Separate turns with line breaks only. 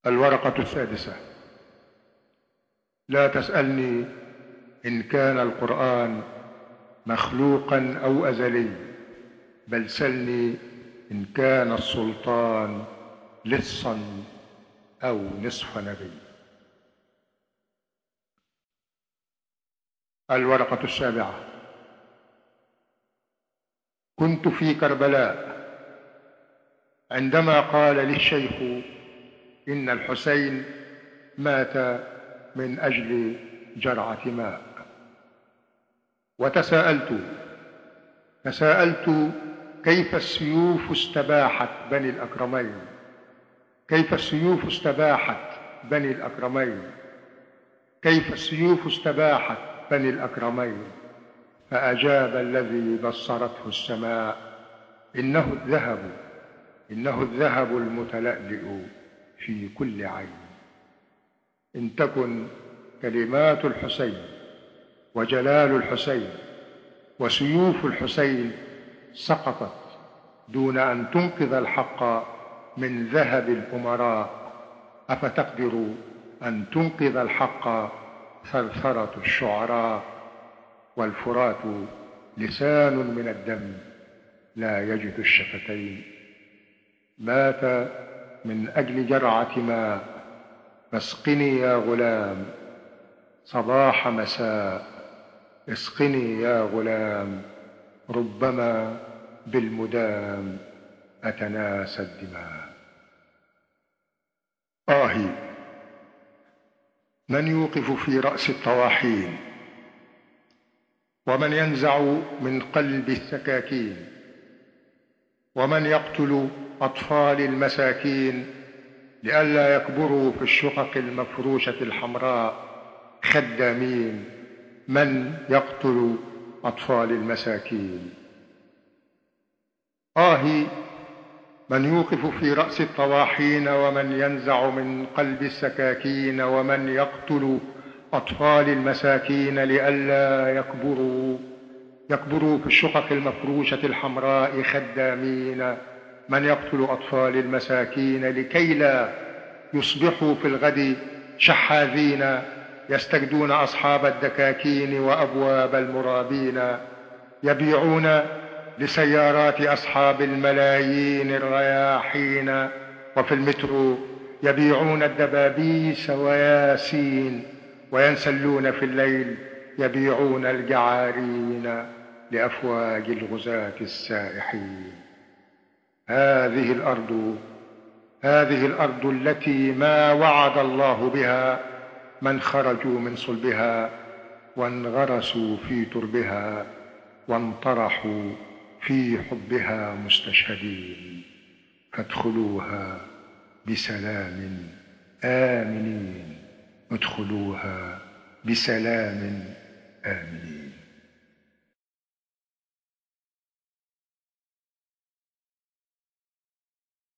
الورقة السادسة. لا تسألني إن كان القرآن مخلوقا أو أزلي، بل سلني إن كان السلطان لصا أو نصف نبي. الورقة السابعة. كنت في كربلاء عندما قال لي الشيخ إن الحسين مات من أجل جرعة ماء، وتساءلت كيف السيوف استباحت بني الأكرمين، كيف السيوف استباحت بني الأكرمين، كيف السيوف استباحت بني الأكرمين. فأجاب الذي بصرته السماء: إنه الذهب المتلألئ في كل عين. إن تكن كلمات الحسين وجلال الحسين وسيوف الحسين سقطت دون أن تنقذ الحق من ذهب الأمراء، أفتقدر أن تنقذ الحق ثرثرة الشعراء؟ والفرات لسان من الدم لا يجد الشفتين. مات من أجل جرعة ماء، فاسقني يا غلام صباح مساء، اسقني يا غلام، ربما بالمدام أتناسى الدماء. آهي من يوقف في رأس الطواحين، ومن ينزع من قلب السكاكين، ومن يقتل أطفال المساكين لئلا يكبروا في الشقق المفروشة الحمراء خدامين. من يقتل أطفال المساكين. آهي من يوقف في رأس الطواحين، ومن ينزع من قلب السكاكين، ومن يقتل أطفال المساكين لئلا يكبروا في الشقق المفروشة الحمراء خدامين. من يقتل أطفال المساكين لكي لا يصبحوا في الغد شحاذين، يستجدون أصحاب الدكاكين وأبواب المرابين، يبيعون لسيارات أصحاب الملايين الرياحين، وفي المترو يبيعون الدبابيس وياسين، وينسلون في الليل يبيعون الجعارين لأفواج الغزاة السائحين. هذه الأرض التي ما وعد الله بها من خرجوا من صلبها وانغرسوا في تربها وانطرحوا في حبها مستشهدين، فادخلوها بسلام آمنين، ادخلوها بسلام آمنين.